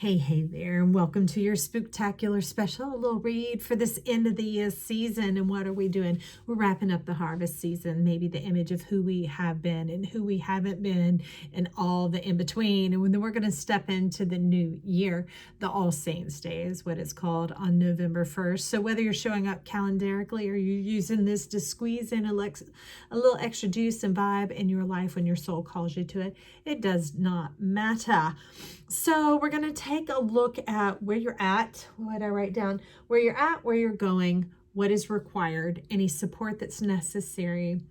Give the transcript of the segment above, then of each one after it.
Hey there, and welcome to your Spooktacular Special, a little read for this end of the year season. And what are we doing? We're wrapping up the harvest season, maybe the image of who we have been and who we haven't been and all the in between. And then we're going to step into the new year. The All Saints Day is what it's called on November 1st. So whether you're showing up calendarically or you're using this to squeeze in a little extra juice and vibe in your life when your soul calls you to it, it does not matter. So we're going to take a look at where you're at. What did I write down? Where you're at, where you're going, what is required, any support that's necessary,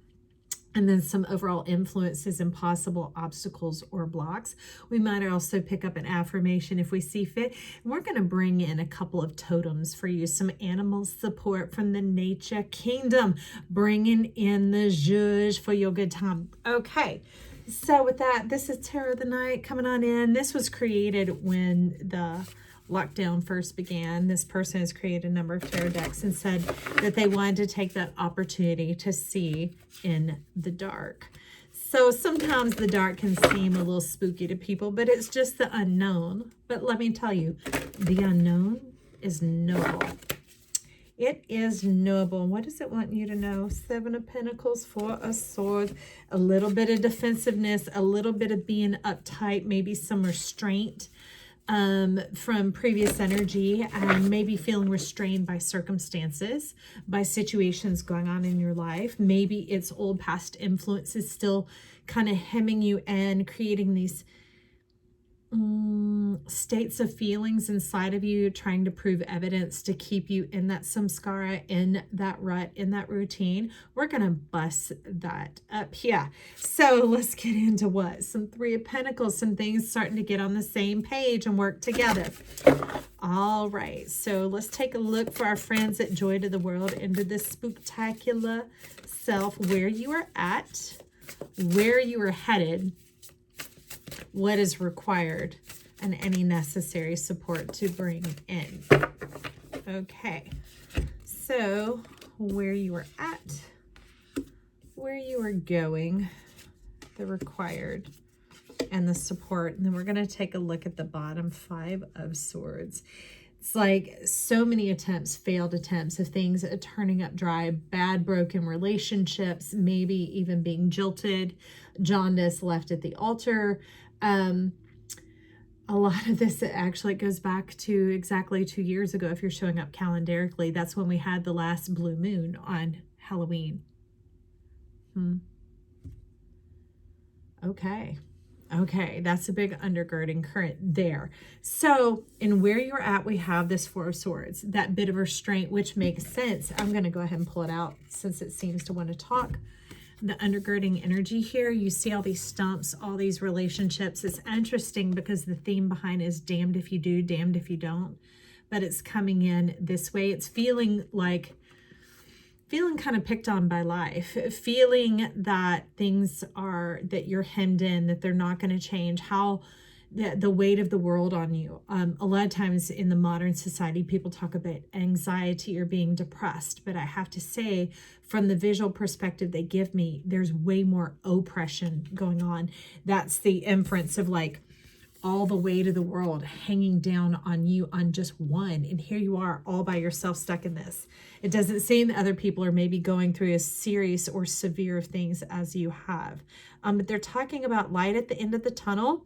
and then some overall influences and possible obstacles or blocks. We might also pick up an affirmation if we see fit. We're going to bring in a couple of totems for you, some animal support from the nature kingdom, bringing in the zhuzh for your good time. Okay. So with that, this is Tarot of the Night coming on in. This was created when the lockdown first began. This person has created a number of tarot decks and said that they wanted to take that opportunity to see in the dark. So sometimes the dark can seem a little spooky to people, but it's just the unknown. But let me tell you, the unknown is knowable. It is knowable. What does it want you to know? Seven of Pentacles, Four of Swords, a little bit of defensiveness, a little bit of being uptight, maybe some restraint from previous energy, and maybe feeling restrained by circumstances, by situations going on in your life. Maybe it's old past influences still kind of hemming you and creating these states of feelings inside of you, trying to prove evidence to keep you in that samskara, in that rut, in that routine. We're going to bust that up here. So let's get into what? Some Three of Pentacles, some things starting to get on the same page and work together. All right, so let's take a look for our friends at Joy to the World into this Spooktacular self, where you are at, where you are headed, what is required, and any necessary support to bring in. Okay, so where you are at, where you are going, the required, and the support. And then we're going to take a look at the bottom, Five of Swords. It's like so many attempts, failed attempts of things turning up dry, bad broken relationships, maybe even being jilted, jaundice left at the altar. A lot of this actually goes back to exactly 2 years ago. If you're showing up calendarically, that's when we had the last blue moon on Halloween. Okay, that's a big undergirding current there. So in where you're at, we have this Four of Swords, that bit of restraint, which makes sense. I'm going to go ahead and pull it out since it seems to want to talk. The undergirding energy here, you see all these stumps, all these relationships. It's interesting because the theme behind is damned if you do, damned if you don't. But it's coming in this way. It's feeling kind of picked on by life, feeling that things are, that you're hemmed in, that they're not going to change, how the weight of the world on you. A lot of times in the modern society, people talk about anxiety or being depressed, but I have to say, from the visual perspective they give me, there's way more oppression going on. That's the inference of like all the weight of the world hanging down on you on just one. And here you are all by yourself stuck in this. It doesn't seem that other people are maybe going through as serious or severe things as you have. But they're talking about light at the end of the tunnel.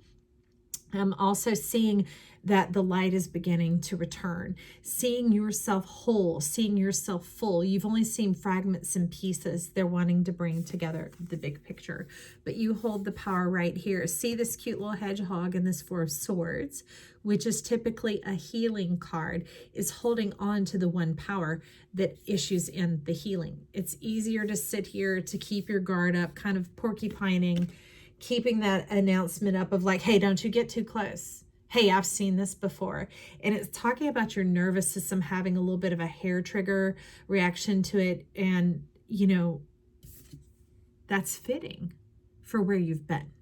I'm also seeing that the light is beginning to return, seeing yourself whole, seeing yourself full. You've only seen fragments and pieces. They're wanting to bring together the big picture, but you hold the power right here. See this cute little hedgehog and this Four of Swords, which is typically a healing card, is holding on to the one power that issues in the healing. It's easier to sit here, to keep your guard up, kind of porcupining, keeping that announcement up of like, hey, don't you get too close. Hey, I've seen this before. And it's talking about your nervous system having a little bit of a hair trigger reaction to it. And, you know, that's fitting for where you've been.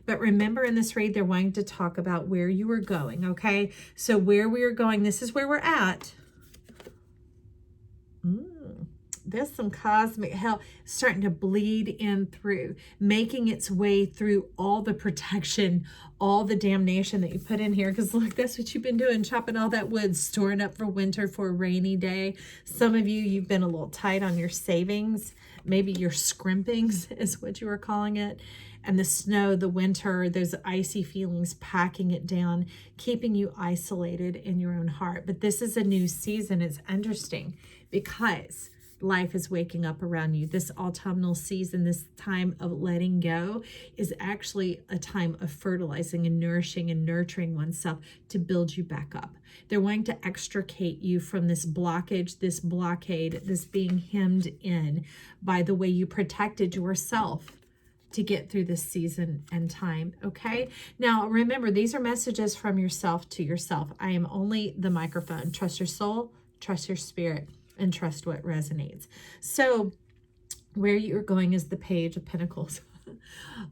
But remember, in this read, they're wanting to talk about where you were going, okay? So where we are going, this is where we're at. There's some cosmic hell starting to bleed in through, making its way through all the protection, all the damnation that you put in here. Because look, that's what you've been doing, chopping all that wood, storing up for winter, for a rainy day. Some of you, you've been a little tight on your savings. Maybe your scrimpings is what you were calling it. And the snow, the winter, those icy feelings packing it down, keeping you isolated in your own heart. But this is a new season. It's interesting because life is waking up around you. This autumnal season, this time of letting go, is actually a time of fertilizing and nourishing and nurturing oneself to build you back up. They're wanting to extricate you from this blockage, this blockade, this being hemmed in by the way you protected yourself to get through this season and time. Okay. Now remember, these are messages from yourself to yourself. I am only the microphone. Trust your soul, trust your spirit, and trust what resonates. So where you're going is the Page of Pentacles.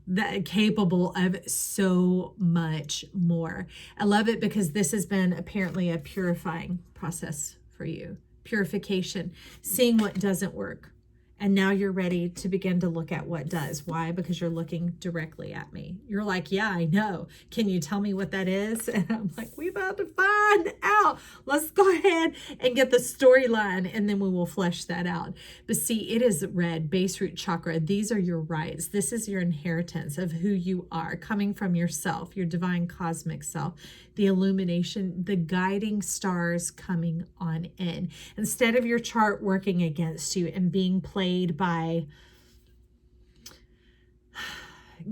That capable of so much more. I love it because this has been apparently a purifying process for you. Purification, seeing what doesn't work. And now you're ready to begin to look at what does. Why? Because you're looking directly at me. You're like, yeah, I know. Can you tell me what that is? And I'm like, we about to find out. Let's go ahead and get the storyline, and then we will flesh that out. But see, it is red, base root chakra. These are your rights. This is your inheritance of who you are, coming from yourself, your divine cosmic self, the illumination, the guiding stars coming on in. Instead of your chart working against you and being played by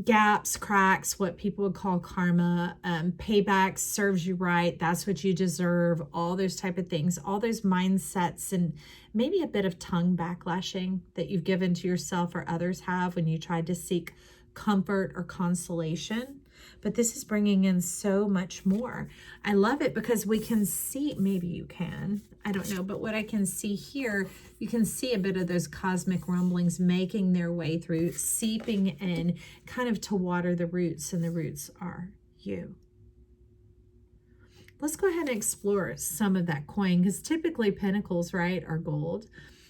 gaps, cracks, what people would call karma, payback serves you right, that's what you deserve, all those type of things, all those mindsets, and maybe a bit of tongue backlashing that you've given to yourself or others have when you tried to seek comfort or consolation. But this is bringing in so much more. I love it because we can see, maybe you can, I don't know, but what I can see here, you can see a bit of those cosmic rumblings making their way through, seeping in, kind of to water the roots, and the roots are you. Let's go ahead and explore some of that coin, because typically pentacles, right, are gold.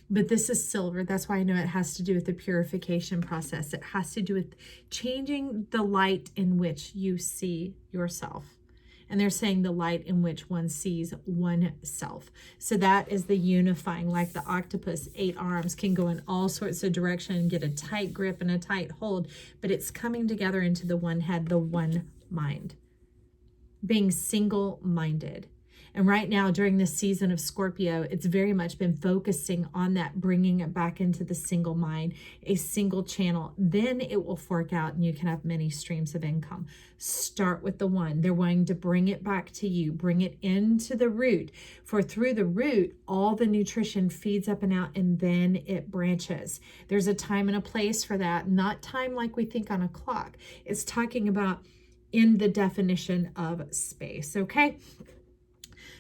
But this is silver. That's why I know it has to do with the purification process. It has to do with changing the light in which you see yourself. And they're saying the light in which one sees oneself. So that is the unifying, like the octopus, 8 arms can go in all sorts of direction and get a tight grip and a tight hold. But it's coming together into the one head, the one mind. Being single-minded. And right now, during this season of Scorpio, it's very much been focusing on that, bringing it back into the single mind, a single channel. Then it will fork out and you can have many streams of income. Start with the one. They're wanting to bring it back to you, bring it into the root. For through the root, all the nutrition feeds up and out, and then it branches. There's a time and a place for that, not time like we think on a clock. It's talking about in the definition of space, okay?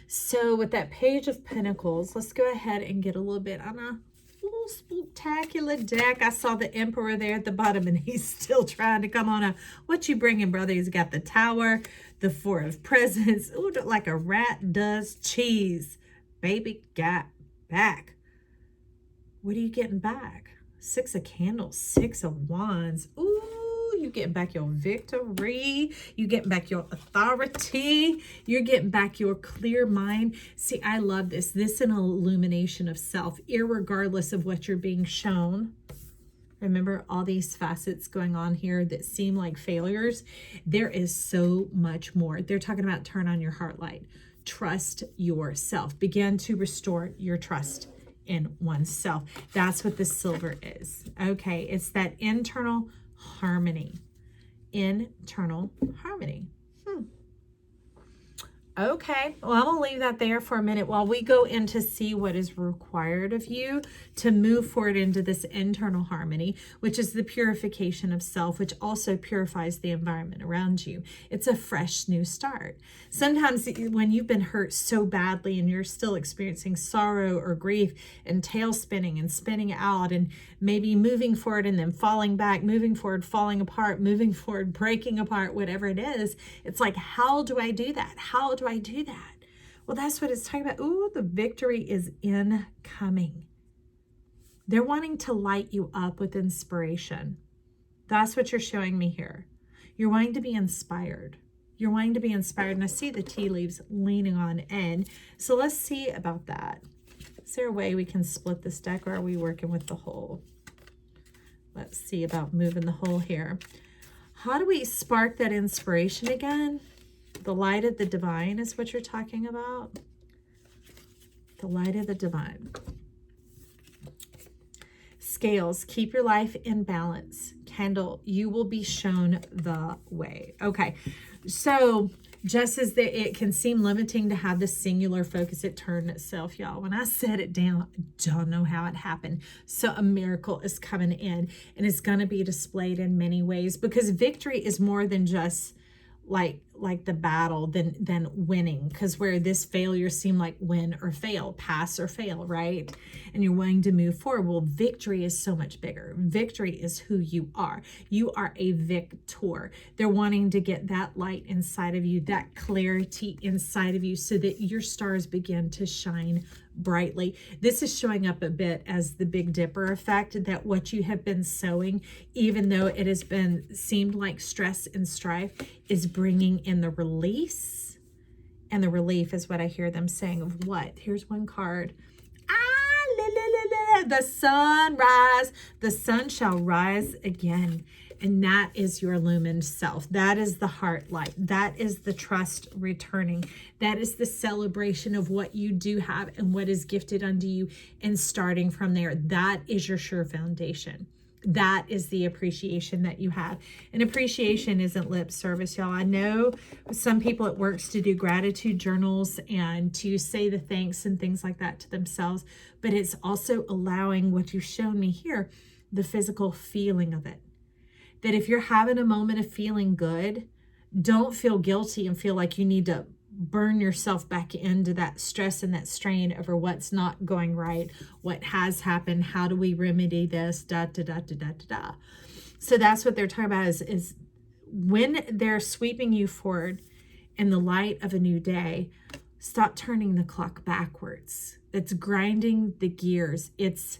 So with that Page of Pentacles, let's go ahead and get a little bit on a little spooktacular deck. I saw the Emperor there at the bottom, and he's still trying to come on a, what you bringing, brother? He's got the Tower, the Four of Presents. Ooh, like a rat does cheese. Baby got back. What are you getting back? 6 of Candles, 6 of Wands. Ooh. You getting back your victory. You getting back your authority. You're getting back your clear mind. See, I love this. This is an illumination of self, irregardless of what you're being shown. Remember all these facets going on here that seem like failures. There is so much more. They're talking about turn on your heart light. Trust yourself. Begin to restore your trust in oneself. That's what the silver is. Okay, it's that internal harmony. Internal harmony. Okay, well, I'm going to leave that there for a minute while we go in to see what is required of you to move forward into this internal harmony, which is the purification of self, which also purifies the environment around you. It's a fresh new start. Sometimes when you've been hurt so badly and you're still experiencing sorrow or grief and tail spinning and spinning out and maybe moving forward and then falling back, moving forward, falling apart, moving forward, breaking apart, whatever it is, it's like, how do I do that? How do I do that? Well, that's what it's talking about. Ooh, the victory is incoming. They're wanting to light you up with inspiration. That's what you're showing me here. You're wanting to be inspired. You're wanting to be inspired. And I see the tea leaves leaning on end. So let's see about that. Is there a way we can split this deck, or are we working with the whole? Let's see about moving the whole here. How do we spark that inspiration again? The light of the divine is what you're talking about. The light of the divine. Scales, keep your life in balance. Candle, you will be shown the way. Okay, so just as it can seem limiting to have the singular focus, it turned itself, y'all. When I set it down, I don't know how it happened. So a miracle is coming in, and it's going to be displayed in many ways, because victory is more than just like the battle than winning, because where this failure seemed like win or fail, pass or fail, right? And you're wanting to move forward. Well, victory is so much bigger. Victory is who you are. You are a victor. They're wanting to get that light inside of you, that clarity inside of you, so that your stars begin to shine brightly. This is showing up a bit as the Big Dipper effect, that what you have been sowing, even though it has been seemed like stress and strife, is bringing in the release. And the relief is what I hear them saying of what? Here's one card. The sunrise. The sun shall rise again. And that is your illumined self. That is the heart light. That is the trust returning. That is the celebration of what you do have and what is gifted unto you, and starting from there. That is your sure foundation. That is the appreciation that you have. And appreciation isn't lip service, y'all. I know some people, it works to do gratitude journals and to say the thanks and things like that to themselves, but it's also allowing what you've shown me here, the physical feeling of it. That if you're having a moment of feeling good, don't feel guilty and feel like you need to burn yourself back into that stress and that strain over what's not going right, what has happened, how do we remedy this, da da da da da da da. So that's what they're talking about, is when they're sweeping you forward in the light of a new day, stop turning the clock backwards. It's grinding the gears. It's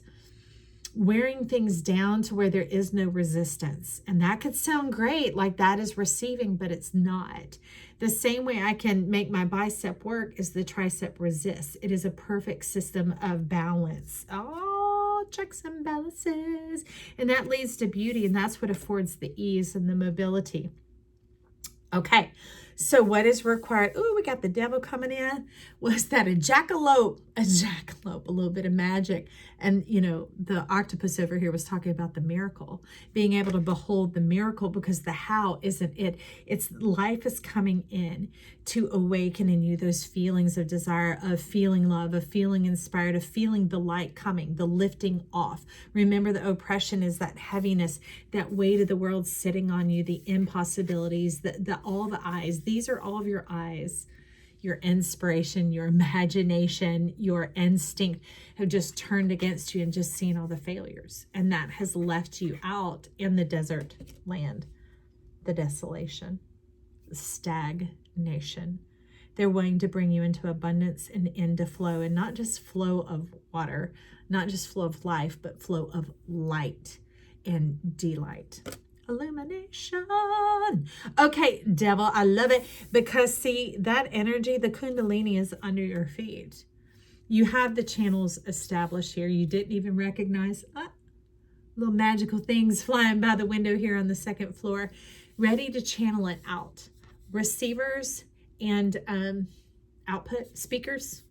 wearing things down to where there is no resistance. And that could sound great, like that is receiving, but it's not. The same way I can make my bicep work is the tricep resists. It is a perfect system of balance. Oh, checks and balances. And that leads to beauty, and that's what affords the ease and the mobility. Okay, so what is required? Oh, we got the devil coming in. Was that a jackalope? A jackalope, a little bit of magic. And, you know, the octopus over here was talking about the miracle, being able to behold the miracle, because the how isn't it. It's life is coming in to awaken in you those feelings of desire, of feeling love, of feeling inspired, of feeling the light coming, the lifting off. Remember, the oppression is that heaviness, that weight of the world sitting on you, the impossibilities, all the eyes. These are all of your eyes. Your inspiration, your imagination, your instinct have just turned against you and just seen all the failures. And that has left you out in the desert land, the desolation, the stagnation. They're wanting to bring you into abundance and into flow, and not just flow of water, not just flow of life, but flow of light and delight. Illumination. Okay, devil, I love it, because see, that energy, the kundalini is under your feet. You have the channels established here. You didn't even recognize little magical things flying by the window here on the second floor, ready to channel it out. Receivers and output, speakers,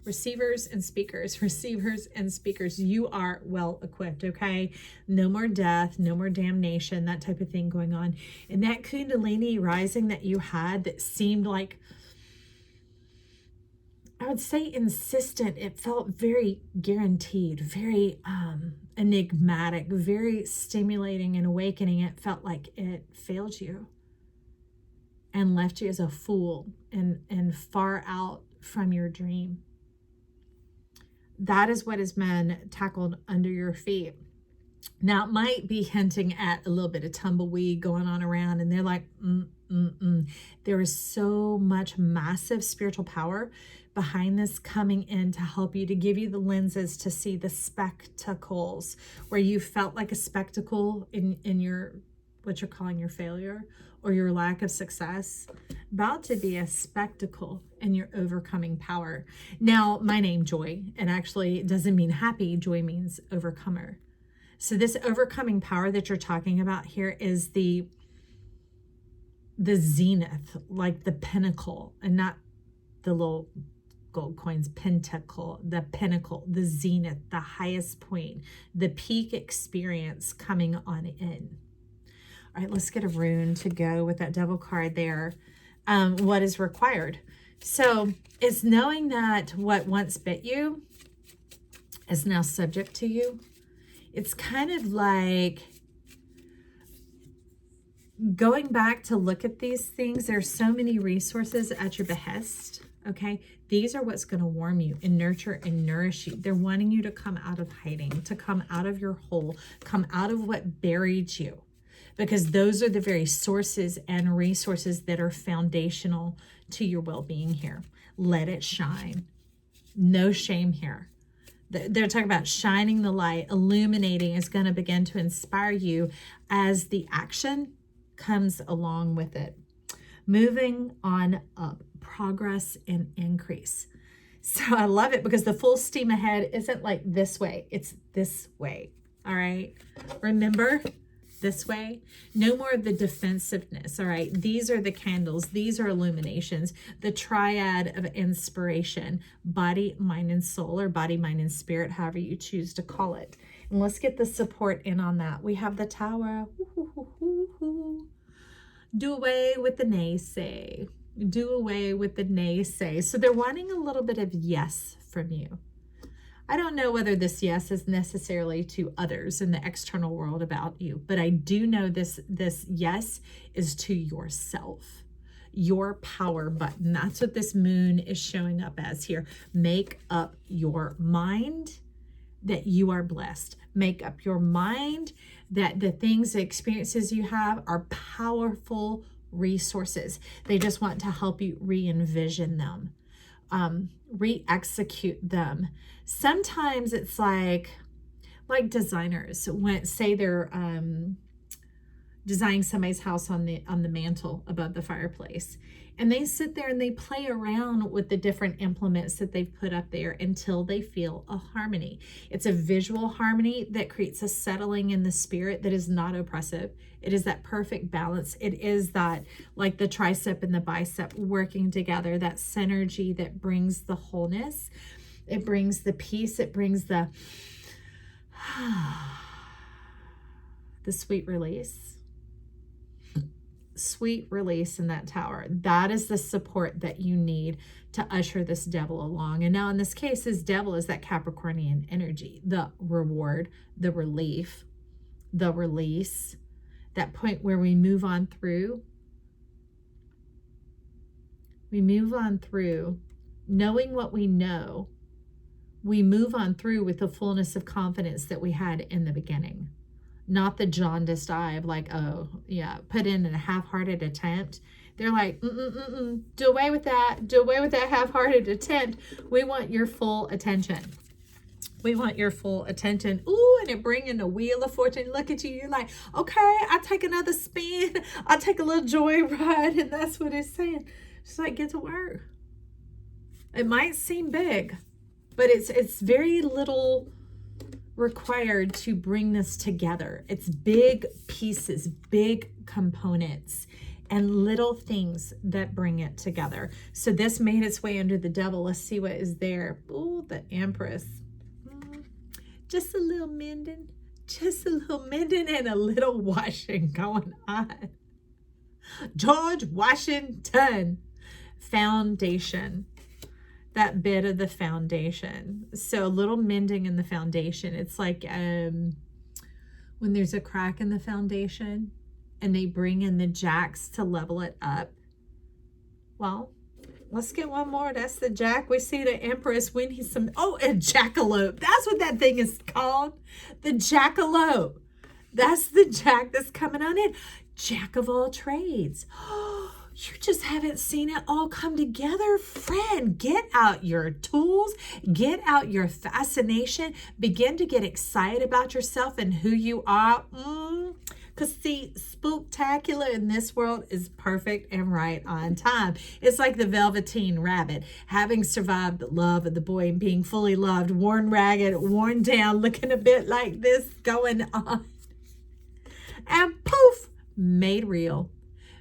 receivers and speakers, receivers and speakers. You are well equipped, okay? No more death, no more damnation, that type of thing going on. And that kundalini rising that you had that seemed like, I would say insistent, it felt very guaranteed, very enigmatic, very stimulating and awakening. It felt like it failed you and left you as a fool and far out from your dream. That is what has been tackled under your feet. Now, it might be hinting at a little bit of tumbleweed going on around, and they're like, there is so much massive spiritual power behind this coming in to help you, to give you the lenses to see the spectacles where you felt like a spectacle in your, what you're calling your failure or your lack of success, about to be a spectacle in your overcoming power. Now, my name, Joy, and actually it doesn't mean happy. Joy means overcomer. So this overcoming power that you're talking about here is the zenith, like the pinnacle, and not the little gold coins, pentacle, the pinnacle, the zenith, the highest point, the peak experience coming on in. All right, let's get a rune to go with that devil card there. What is required? So it's knowing that what once bit you is now subject to you. It's kind of like going back to look at these things. There's so many resources at your behest. Okay, these are what's going to warm you and nurture and nourish you. They're wanting you to come out of hiding, to come out of your hole, come out of what buried you, because those are the very sources and resources that are foundational to your well-being here. Let it shine. No shame here. They're talking about shining the light, illuminating is going to begin to inspire you as the action comes along with it. Moving on up, progress and increase. So I love it because the full steam ahead isn't like this way, it's this way. All right. Remember, this way. No more of the defensiveness. All right. These are the candles. These are illuminations. The triad of inspiration, body, mind, and soul, or body, mind, and spirit, however you choose to call it. And let's get the support in on that. We have the Tower. Do away with the naysay. Do away with the naysay. So they're wanting a little bit of yes from you. I don't know whether this yes is necessarily to others in the external world about you, but I do know this yes is to yourself, your power button. That's what this moon is showing up as here. Make up your mind that you are blessed. Make up your mind that the things, the experiences you have are powerful resources. They just want to help you re-envision them, re-execute them. Sometimes it's like designers, when say they're designing somebody's house on the mantle above the fireplace, and they sit there and they play around with the different implements that they've put up there until they feel a harmony. It's a visual harmony that creates a settling in the spirit that is not oppressive. It is that perfect balance. It is that, like the tricep and the bicep working together, that synergy that brings the wholeness. It brings the peace. It brings the sweet release. Sweet release in that tower. That is the support that you need to usher this devil along. And now in this case, this devil is that Capricornian energy, the reward, the relief, the release, that point where we move on through. We move on through knowing what we know. We move on through with the fullness of confidence that we had in the beginning. Not the jaundiced eye of like, oh, yeah, put in a half-hearted attempt. They're like, do away with that. Do away with that half-hearted attempt. We want your full attention. We want your full attention. Ooh, and it bring in the wheel of fortune. Look at you. You're like, okay, I'll take another spin. I'll take a little joy ride. And that's what it's saying. Just like, get to work. It might seem big, but it's very little required to bring this together. It's big pieces, big components, and little things that bring it together. So this made its way under the devil. Let's see what is there. Oh, the Empress. Just a little mending. Just a little mending and a little washing going on. George Washington. Foundation. That bit of the foundation. So a little mending in the foundation. It's like when there's a crack in the foundation and they bring in the jacks to level it up. Well, Let's get one more. That's the Jack. We see the Empress. We need some. Oh, a jackalope. That's what that thing is called. The jackalope. That's the Jack that's coming on in. Jack of all trades. You just haven't seen it all come together, friend. Get out your tools. Get out your fascination. Begin to get excited about yourself and who you are. Because see, spooktacular in this world is perfect and right on time. It's like the Velveteen Rabbit, having survived the love of the boy and being fully loved, worn ragged, worn down, looking a bit like this going on. And poof, made real.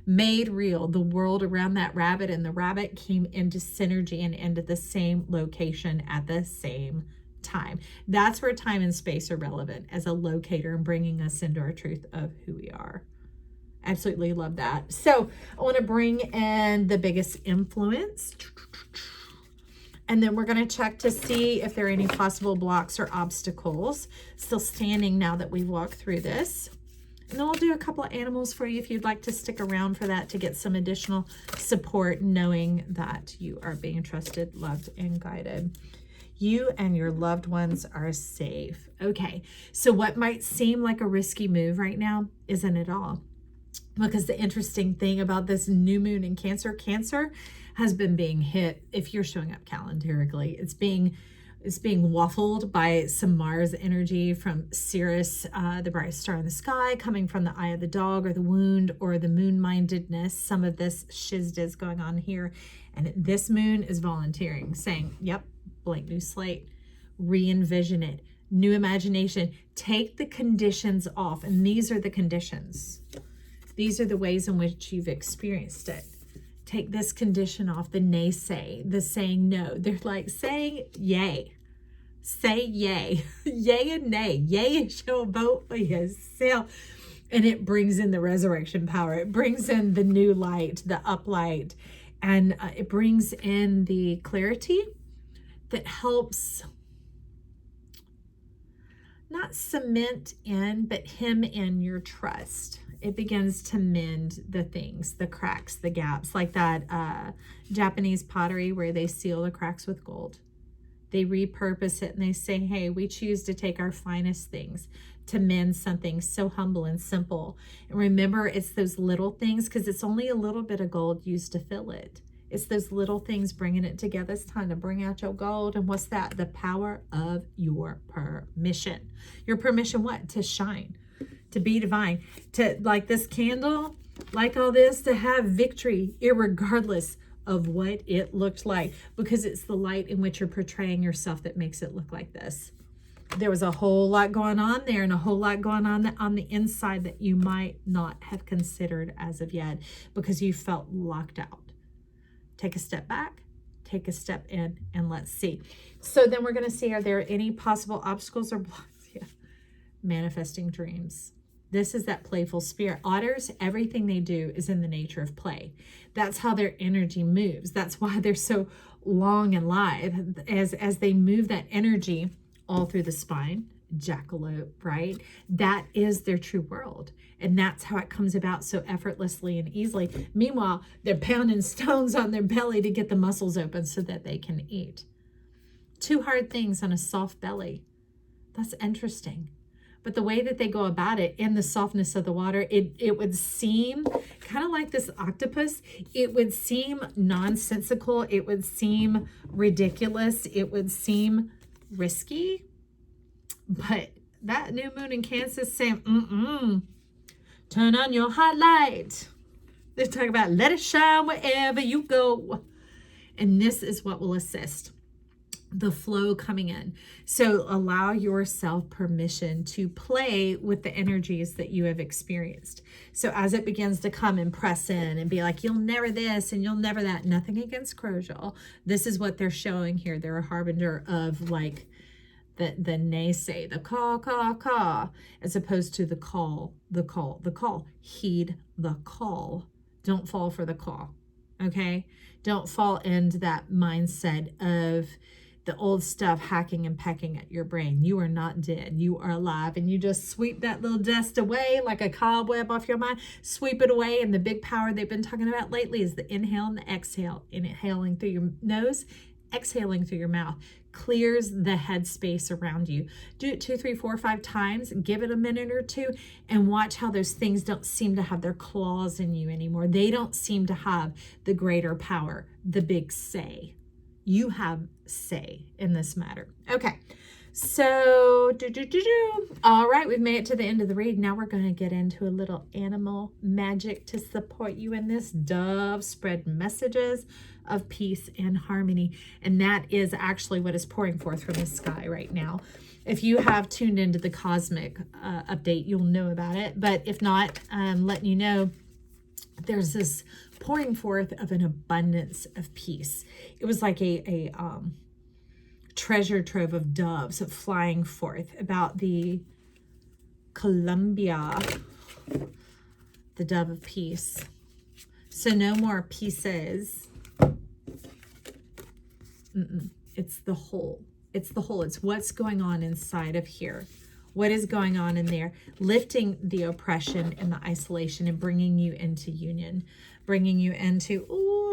Made real. The world around that rabbit, and the rabbit came into synergy and into the same location at the same time. That's where time and space are relevant as a locator and bringing us into our truth of who we are. Absolutely love that. So I want to bring in the biggest influence. And then we're going to check to see if there are any possible blocks or obstacles still standing now that we've walked through this. And then I'll do a couple of animals for you if you'd like to stick around for that to get some additional support, knowing that you are being trusted, loved, and guided. You and your loved ones are safe. Okay, so what might seem like a risky move right now isn't at all. Because the interesting thing about this new moon in Cancer, Cancer has been being hit, if you're showing up calendarically, it's being waffled by some Mars energy from Sirius, the bright star in the sky, coming from the eye of the dog or the wound or the moon-mindedness. Some of this shizd is going on here. And this moon is volunteering, saying, yep, blank new slate, re-envision it, new imagination, take the conditions off. And these are the conditions. These are the ways in which you've experienced it. Take this condition off, the naysay, the saying no. They're like saying yay. Say yay. Yay and nay. Yay shall vote for yourself. And it brings in the resurrection power. It brings in the new light, the uplight. And it brings in the clarity that helps not cement in, but hem in your trust. It begins to mend the things, the cracks, the gaps, like that Japanese pottery where they seal the cracks with gold. They repurpose it and they say, hey, we choose to take our finest things to mend something so humble and simple. And remember, it's those little things, because it's only a little bit of gold used to fill it. It's those little things bringing it together. It's time to bring out your gold. And what's that? The power of your permission. Your permission what? To shine. To be divine, to like this candle, like all this, to have victory, irregardless of what it looked like, because it's the light in which you're portraying yourself that makes it look like this. There was a whole lot going on there and a whole lot going on the inside that you might not have considered as of yet because you felt locked out. Take a step back, take a step in, and let's see. So then we're going to see, are there any possible obstacles or blocks? Yeah. Manifesting dreams. This is that playful spirit. Otters, everything they do is in the nature of play. That's how their energy moves. That's why they're so long and lithe as they move that energy all through the spine. Jackalope, right? That is their true world. And that's how it comes about so effortlessly and easily. Meanwhile, they're pounding stones on their belly to get the muscles open so that they can eat. 2 hard things on a soft belly. That's interesting. But the way that they go about it in the softness of the water, it would seem kind of like this octopus. It would seem nonsensical. It would seem ridiculous. It would seem risky. But that new moon in Cancer is saying, turn on your hot light. They're talking about let it shine wherever you go. And this is what will assist the flow coming in. So allow yourself permission to play with the energies that you have experienced. So as it begins to come and press in and be like, you'll never this and you'll never that, nothing against Crozal. This is what they're showing here. They're a harbinger of like the naysay, the caw, as opposed to the call. Heed the call. Don't fall for the call. Okay? Don't fall into that mindset of the old stuff hacking and pecking at your brain. You are not dead. You are alive. And you just sweep that little dust away like a cobweb off your mind. Sweep it away. And the big power they've been talking about lately is the inhale and the exhale. Inhaling through your nose, exhaling through your mouth. Clears the headspace around you. Do it 2, 3, 4, 5 times. Give it a minute or two and watch how those things don't seem to have their claws in you anymore. They don't seem to have the greater power, the big say. You have say in this matter. Okay. So, all right, we've made it to the end of the read. Now we're going to get into a little animal magic to support you in this. Dove spread messages of peace and harmony. And that is actually what is pouring forth from the sky right now. If you have tuned into the cosmic update, you'll know about it. But if not, letting you know, there's this pouring forth of an abundance of peace. It was like a treasure trove of doves flying forth about the Columbia, the dove of peace. So no more pieces. It's the whole. It's the whole. It's what's going on inside of here. What is going on in there? Lifting the oppression and the isolation and bringing you into union. Bringing you into,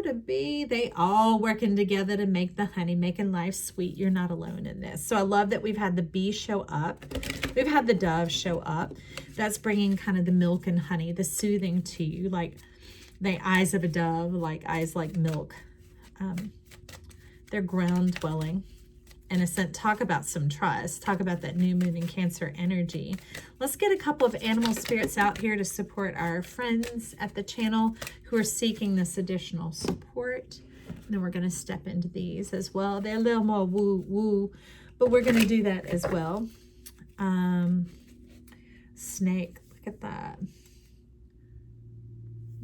to be, they all working together to make the honey, making life sweet. You're not alone in this. So I love that we've had the bee show up. We've had the dove show up. That's bringing kind of the milk and honey, the soothing to you, like the eyes of a dove, like eyes like milk. They're ground dwelling. In a sense, talk about some trust. Talk about that new moon in Cancer energy. Let's get a couple of animal spirits out here to support our friends at the channel who are seeking this additional support. And then we're going to step into these as well. They're a little more woo-woo, but we're going to do that as well. Snake, look at that.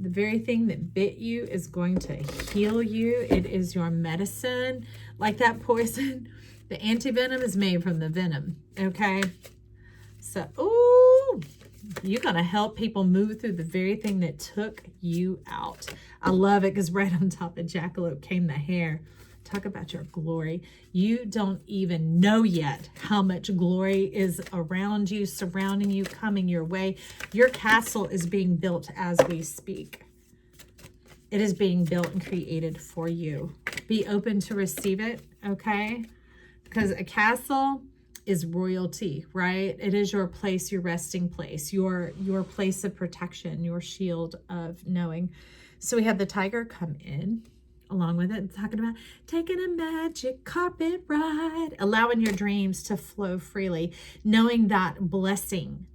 The very thing that bit you is going to heal you. It is your medicine. Like that poison, the anti-venom is made from the venom, okay? So, you're going to help people move through the very thing that took you out. I love it because right on top of jackalope came the hair. Talk about your glory. You don't even know yet how much glory is around you, surrounding you, coming your way. Your castle is being built as we speak. It is being built and created for you. Be open to receive it, okay? Because a castle is royalty, right? It is your place, your resting place, your place of protection, your shield of knowing. So we have the tiger come in along with it, talking about taking a magic carpet ride, allowing your dreams to flow freely, knowing that blessing,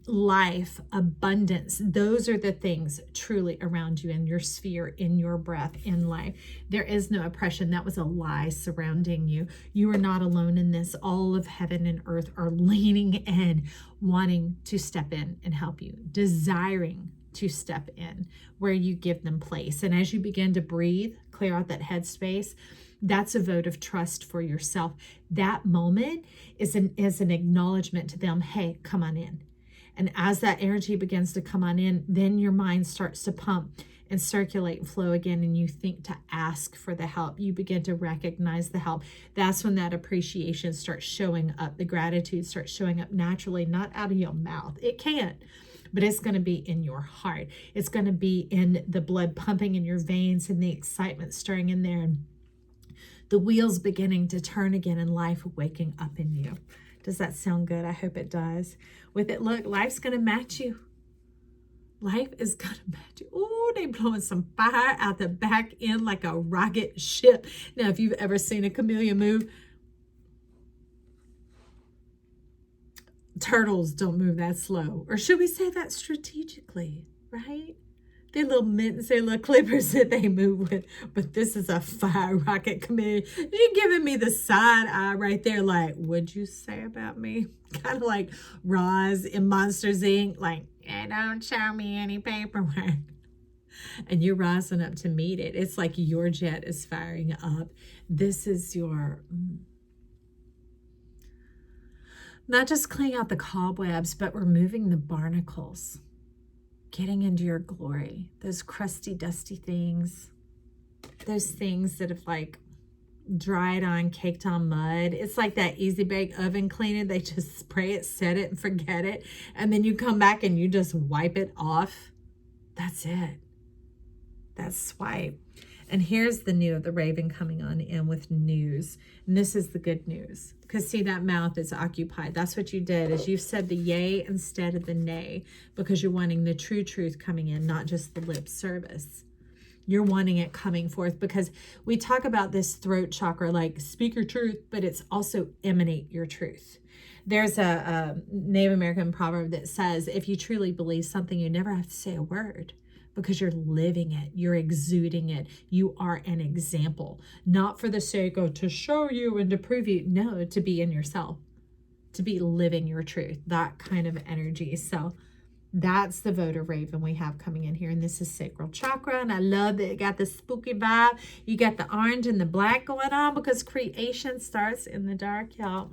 life, abundance, those are the things truly around you in your sphere, in your breath, in life. There is no oppression. That was a lie surrounding you. You are not alone in this. All of heaven and earth are leaning in, wanting to step in and help you, desiring to step in where you give them place. And as you begin to breathe, clear out that headspace, that's a vote of trust for yourself. That moment is an acknowledgement to them, hey, come on in. And as that energy begins to come on in, then your mind starts to pump and circulate and flow again, and you think to ask for the help. You begin to recognize the help. That's when that appreciation starts showing up. The gratitude starts showing up naturally, not out of your mouth. It can't. But it's going to be in your heart. It's going to be in the blood pumping in your veins and the excitement stirring in there. And the wheels beginning to turn again and life waking up in you. Does that sound good? I hope it does. With it, look, life's going to match you. Life is going to match you. Oh, they blowing some fire out the back end like a rocket ship. Now, if you've ever seen a chameleon move, turtles don't move that slow. Or should we say that strategically, right? Their little mittens, their little clippers that they move with. But this is a fire rocket chameleon. You're giving me the side eye right there, like, what'd you say about me? Kind of like Roz in Monsters, Inc. Like, don't show me any paperwork. And you're rising up to meet it. It's like your jet is firing up. This is your... not just cleaning out the cobwebs, but removing the barnacles, getting into your glory, those crusty, dusty things, those things that have like dried on, caked on mud. It's like that easy bake oven cleaner. They just spray it, set it, and forget it. And then you come back and you just wipe it off. That's it. That's swipe. And here's the new of the raven coming on in with news. And this is the good news. Because see, that mouth is occupied. That's what you did, is you said the yay instead of the nay. Because you're wanting the true truth coming in, not just the lip service. You're wanting it coming forth, because we talk about this throat chakra, like speak your truth, but it's also emanate your truth. There's a Native American proverb that says, if you truly believe something, you never have to say a word, because you're living it, you're exuding it. You are an example, not for the sake of to show you and to prove you. No, to be in yourself, to be living your truth, that kind of energy. So that's the voter raven we have coming in here. And this is sacral chakra. And I love that it got the spooky vibe. You got the orange and the black going on, because creation starts in the dark, y'all.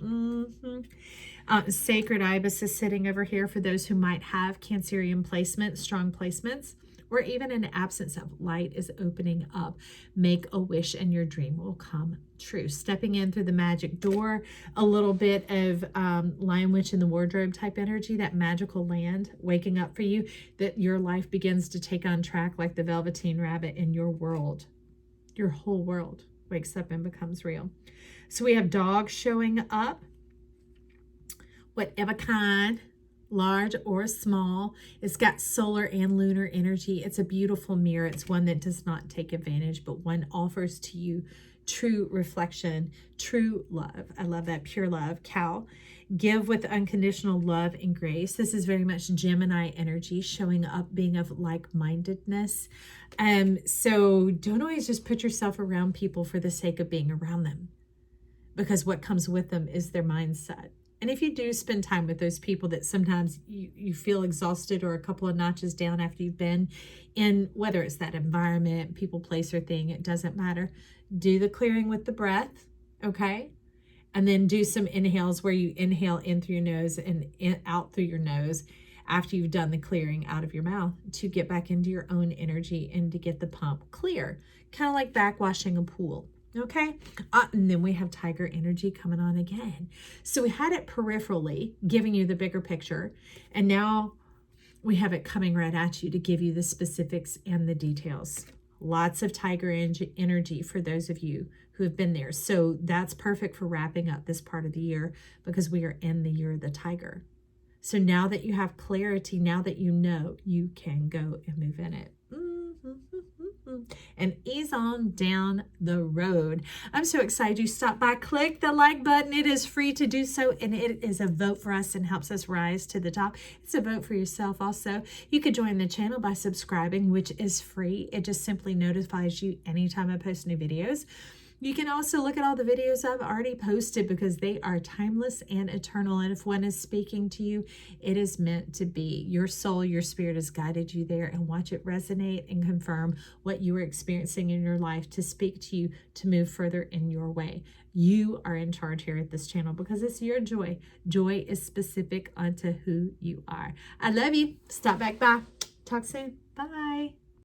Sacred ibis is sitting over here for those who might have Cancerian placements, strong placements, or even an absence of light is opening up. Make a wish and your dream will come true. Stepping in through the magic door, a little bit of Lion Witch in the Wardrobe type energy, that magical land waking up for you, that your life begins to take on track like the Velveteen Rabbit, in your world. Your whole world wakes up and becomes real. So we have dogs showing up, whatever kind, large or small. It's got solar and lunar energy. It's a beautiful mirror. It's one that does not take advantage, but one offers to you true reflection, true love. I love that. Pure love. Cow. Give with unconditional love and grace. This is very much Gemini energy showing up, being of like-mindedness. So don't always just put yourself around people for the sake of being around them, because what comes with them is their mindset. And if you do spend time with those people that sometimes you feel exhausted or a couple of notches down after you've been in, whether it's that environment, people, place, or thing, it doesn't matter. Do the clearing with the breath, okay? And then do some inhales where you inhale in through your nose and out through your nose after you've done the clearing out of your mouth, to get back into your own energy and to get the pump clear. Kind of like backwashing a pool. Okay, and then we have tiger energy coming on again. So we had it peripherally, giving you the bigger picture, and now we have it coming right at you to give you the specifics and the details. Lots of tiger energy for those of you who have been there. So that's perfect for wrapping up this part of the year, because we are in the year of the tiger. So now that you have clarity, now that you know, you can go and move in it. And ease on down the road. I'm so excited you stopped by. Click the like button. It is free to do so, and it is a vote for us and helps us rise to the top. It's a vote for yourself also. You could join the channel by subscribing, which is free. It just simply notifies you anytime I post new videos. You can also look at all the videos I've already posted, because they are timeless and eternal. And if one is speaking to you, it is meant to be. Your soul, your spirit has guided you there, and watch it resonate and confirm what you are experiencing in your life to speak to you to move further in your way. You are in charge here at this channel, because it's your joy. Joy is specific unto who you are. I love you. Stop back by. Talk soon. Bye.